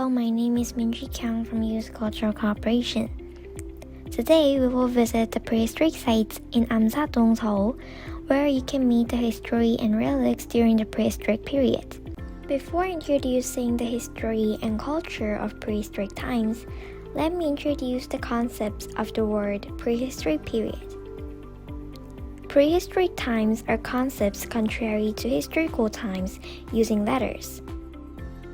Hello, my name is Minji Kyung from Youth Cultural Cooperation. Today, we will visit the prehistoric sites in Amsa-dong, Seoul, where you can meet the history and relics during the prehistoric period. Before introducing the history and culture of prehistoric times, let me introduce the concepts of the word prehistoric period. Prehistoric times are concepts contrary to historical times using letters.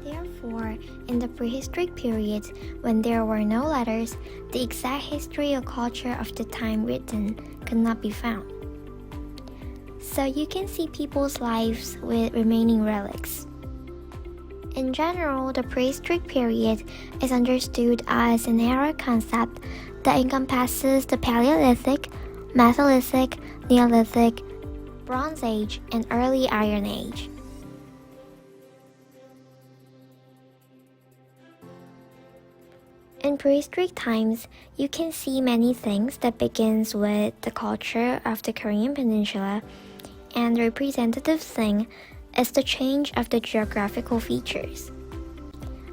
Therefore, in the prehistoric period, when there were no letters, the exact history or culture of the time written could not be found. So you can see people's lives with remaining relics. In general, the prehistoric period is understood as an era concept that encompasses the Paleolithic, Mesolithic, Neolithic, Bronze Age, and Early Iron Age. In prehistoric times, you can see many things that begins with the culture of the Korean peninsula, and the representative thing is the change of the geographical features.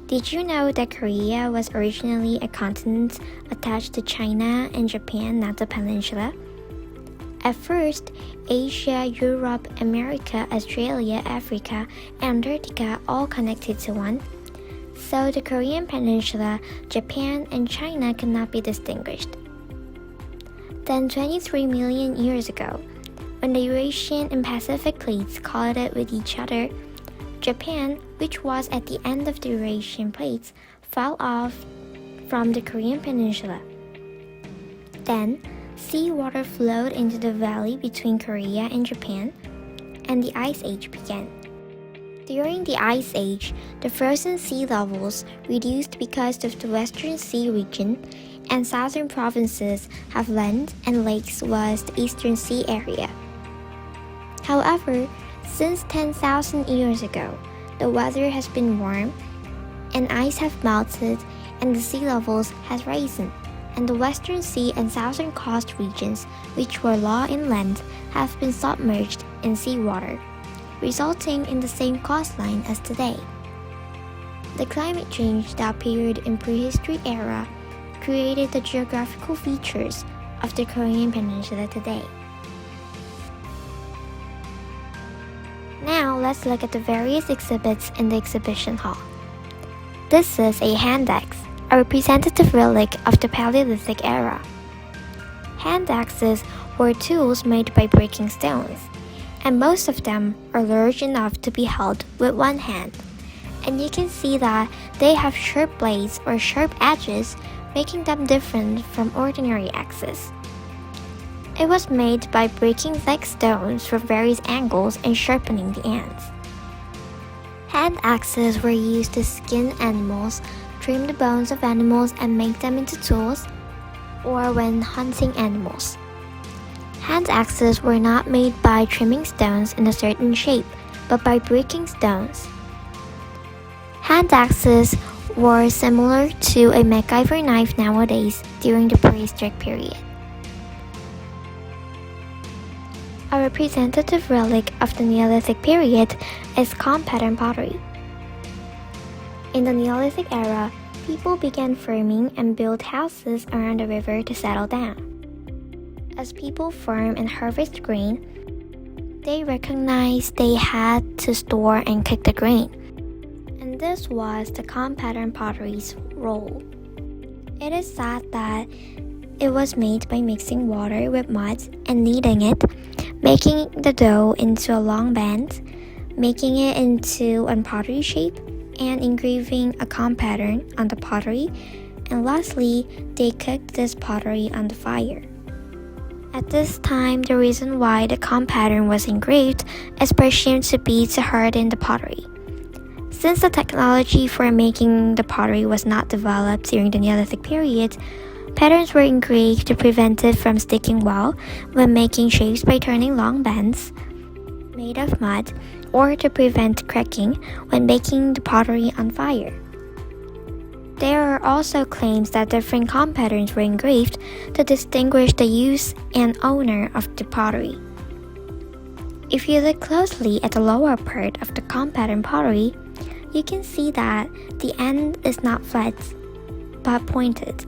Did you know that Korea was originally a continent attached to China and Japan, not the peninsula? At first, Asia, Europe, America, Australia, Africa, and Antarctica all connected to one. So the Korean peninsula, Japan, and China could not be distinguished. Then 23 million years ago, when the Eurasian and Pacific plates collided with each other, Japan, which was at the end of the Eurasian plates, fell off from the Korean peninsula. Then, seawater flowed into the valley between Korea and Japan, and the Ice Age began. During the Ice Age, the frozen sea levels reduced because of the Western Sea region, and southern provinces have land and lakes was the Eastern Sea area. However, since 10,000 years ago, the weather has been warm, and ice have melted, and the sea levels has risen, and the Western Sea and Southern coast regions, which were low inland, have been submerged in seawater, resulting in the same coastline as today. The climate change that appeared in prehistory era created the geographical features of the Korean peninsula today. Now let's look at the various exhibits in the exhibition hall. This is a hand axe, a representative relic of the Paleolithic era. Hand axes were tools made by breaking stones, and most of them are large enough to be held with one hand. And you can see that they have sharp blades or sharp edges, making them different from ordinary axes. It was made by breaking thick stones from various angles and sharpening the ends. Hand axes were used to skin animals, trim the bones of animals and make them into tools, or when hunting animals. Hand axes were not made by trimming stones in a certain shape, but by breaking stones. Hand axes were similar to a MacGyver knife nowadays during the prehistoric period. A representative relic of the Neolithic period is comb pattern pottery. In the Neolithic era, people began farming and built houses around the river to settle down. As people farm and harvest grain, they recognized they had to store and cook the grain. And this was the comb pattern pottery's role. It is said that it was made by mixing water with mud and kneading it, making the dough into a long band, making it into a pottery shape, and engraving a comb pattern on the pottery, and lastly, they cooked this pottery on the fire. At this time, the reason why the comb pattern was engraved is presumed to be to harden the pottery. Since the technology for making the pottery was not developed during the Neolithic period, patterns were engraved to prevent it from sticking well when making shapes by turning long bands made of mud, or to prevent cracking when baking the pottery on fire. There are also claims that different comb patterns were engraved to distinguish the use and owner of the pottery. If you look closely at the lower part of the comb pattern pottery, you can see that the end is not flat, but pointed.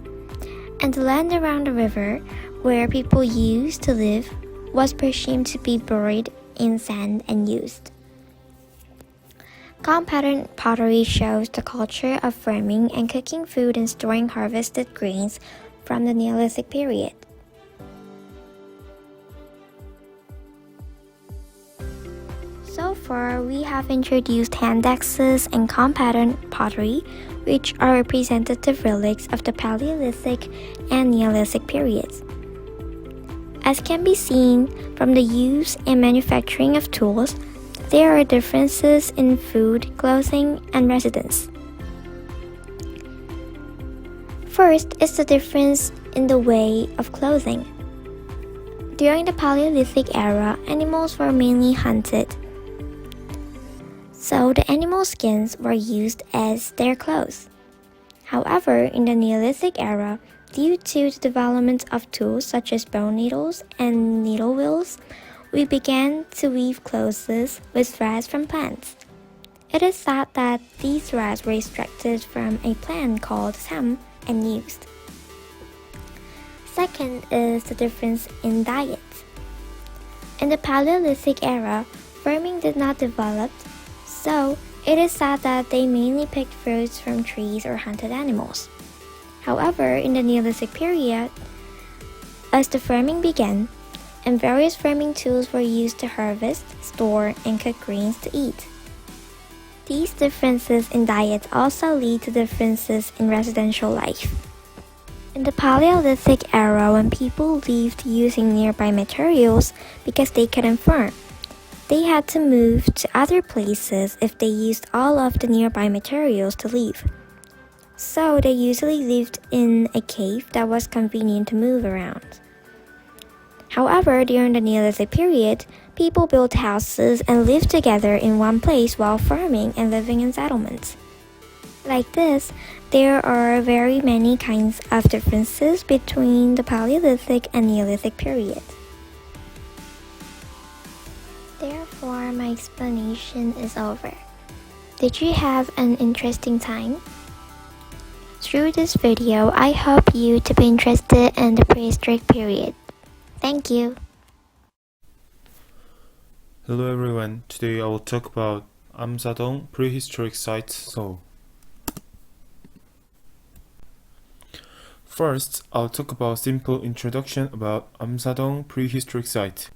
And the land around the river, where people used to live, was presumed to be buried in sand and used. Comb-pattern pottery shows the culture of farming and cooking food and storing harvested grains from the Neolithic period. So far, we have introduced hand axes and comb-pattern pottery, which are representative relics of the Paleolithic and Neolithic periods. As can be seen from the use and manufacturing of tools, there are differences in food, clothing, and residence. First is the difference in the way of clothing. During the Paleolithic era, animals were mainly hunted, so the animal skins were used as their clothes. However, in the Neolithic era, due to the development of tools such as bone needles and needle wheels, we began to weave clothes with threads from plants. It is thought that these threads were extracted from a plant called sam and used. Second is the difference in diet. In the Paleolithic era, farming did not develop, so it is thought that they mainly picked fruits from trees or hunted animals. However, in the Neolithic period, as the farming began, and various farming tools were used to harvest, store, and cook grains to eat. These differences in diet also lead to differences in residential life. In the Paleolithic era, when people lived using nearby materials because they couldn't farm, they had to move to other places if they used all of the nearby materials to live. So they usually lived in a cave that was convenient to move around. However, during the Neolithic period, people built houses and lived together in one place while farming and living in settlements. Like this, there are very many kinds of differences between the Paleolithic and Neolithic period. Therefore, my explanation is over. Did you have an interesting time? Through this video, I hope you to be interested in the prehistoric period. Thank you. Hello everyone, today I will talk about Amsa-dong prehistoric site Seoul. First, I'll talk about simple introduction about Amsa-dong prehistoric site.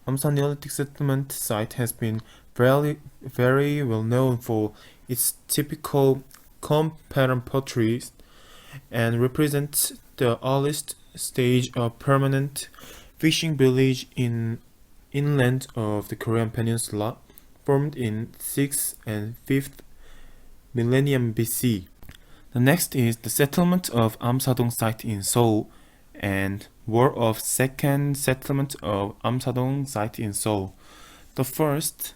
Amsa Neolithic settlement site has been very well known for its typical comb pattern pottery and represents the earliest stage of permanent fishing village inland of the Korean peninsula, formed in 6th and 5th millennium BC. The next is the settlement of Amsa-dong site in Seoul and war of second settlement of Amsa-dong site in Seoul. The first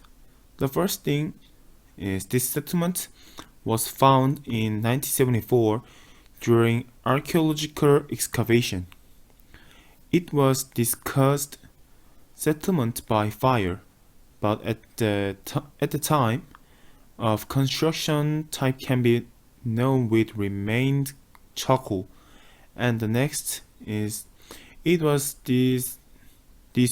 thing is this settlement was found in 1974 during archaeological excavation. It was discussed settlement by fire, but at the time of construction type can be known with remained charcoal. And the next is it was this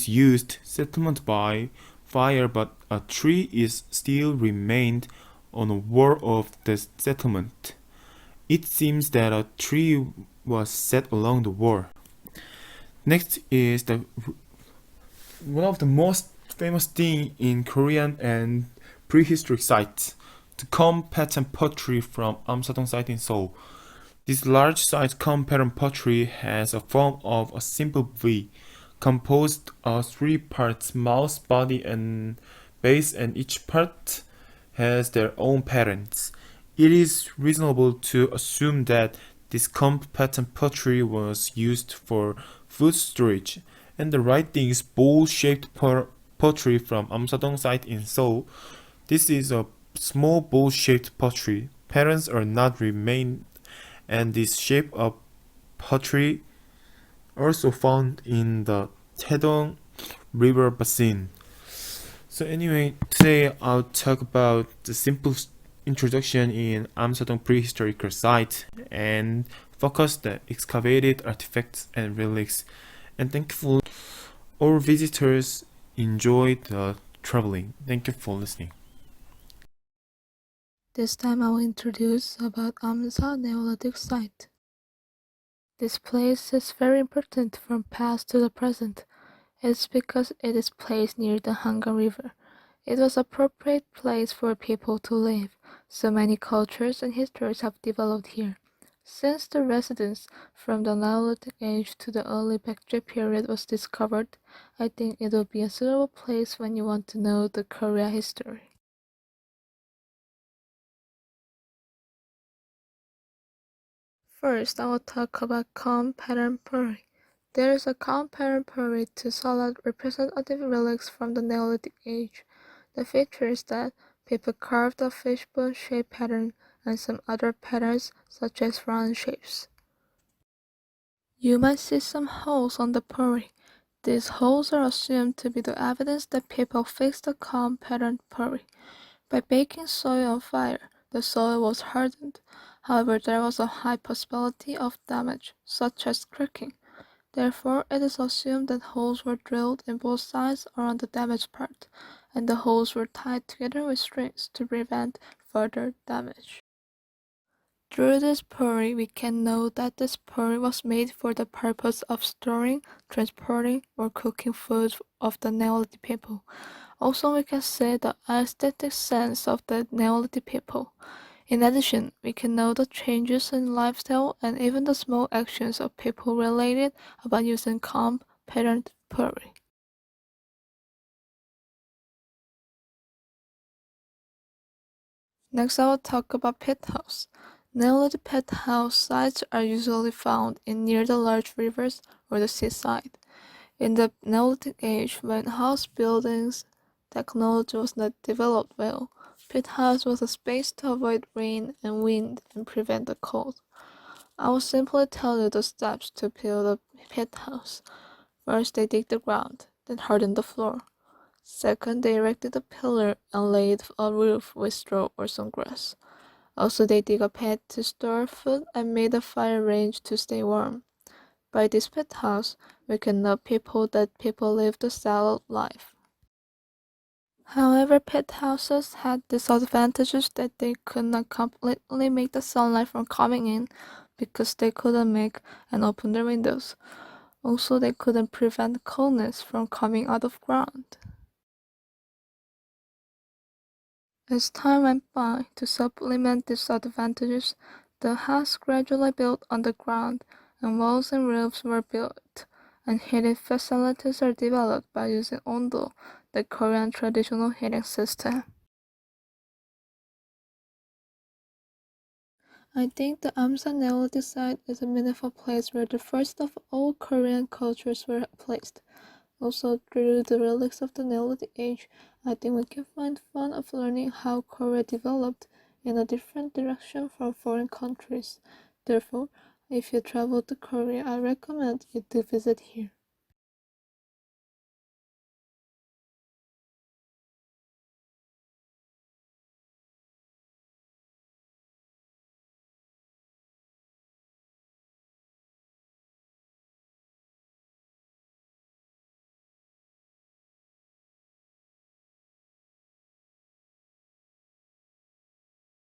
used settlement by fire, but a tree is still remained on the wall of the settlement. It seems that a tree was set along the wall. Next is one of the most famous thing in Korean and prehistoric sites, the comb pattern pottery from Amsa-dong site in Seoul. This large-sized comb pattern pottery has a form of a simple V, composed of 3 parts: mouth, body, and base, and each part has their own patterns. It is reasonable to assume that this comb pattern pottery was used for food storage, and the right thing is bowl-shaped pottery from Amsa-dong site in Seoul. This is a small bowl-shaped pottery. Patterns are not remained, and this shape of pottery also found in the Taedong River basin. So anyway, today I'll talk about the simple introduction in Amsa-dong Prehistorical site and focus the excavated artifacts and relics, and thankful all visitors enjoy the traveling. Thank you for listening. This time I will introduce about Amsa Neolithic site. This place is very important from past to the present. It's because it is placed near the Hangang River. It was appropriate place for people to live, so many cultures and histories have developed here. Since the residence from the Neolithic age to the early Baekje period was discovered, I think it will be a suitable place when you want to know the Korea history. First, I will talk about comb pattern pottery. There is a comb pattern pottery to solid representative relics from the Neolithic age. The feature is that people carved a fishbone-shaped pattern and some other patterns such as round shapes. You might see some holes on the pottery. These holes are assumed to be the evidence that people fixed the comb pattern pottery. By baking soil on fire, the soil was hardened. However, there was a high possibility of damage, such as cracking. Therefore, it is assumed that holes were drilled in both sides around the damaged part, and the holes were tied together with strings to prevent further damage. Through this pottery, we can know that this pottery was made for the purpose of storing, transporting, or cooking food of the Neolithic people. Also, we can see the aesthetic sense of the Neolithic people. In addition, we can know the changes in lifestyle and even the small actions of people related about using comb patterned pottery. Next, I will talk about pit house. Neolithic pit house sites are usually found in near the large rivers or the seaside. In the Neolithic age, when house buildings technology was not developed well, pit house was a space to avoid rain and wind and prevent the cold. I will simply tell you the steps to build a pit house. First, they dig the ground, then harden the floor. Second, they erected a pillar and laid a roof with straw or some grass. Also, they dig a pit to store food and made a fire range to stay warm. By this pit house, we can know that people lived a settled life. However, pit houses had disadvantages that they could not completely make the sunlight from coming in because they couldn't make and open their windows. Also, they couldn't prevent coldness from coming out of ground. As time went by, to supplement these advantages, the house gradually built on the ground, and walls and roofs were built, and heating facilities are developed by using ondo, the Korean traditional heating system. I think the Amsa Neolithic site is a meaningful place where the first of all Korean cultures were placed. Also, through the relics of the Neolithic age, I think we can find fun of learning how Korea developed in a different direction from foreign countries. Therefore, if you travel to Korea, I recommend you to visit here.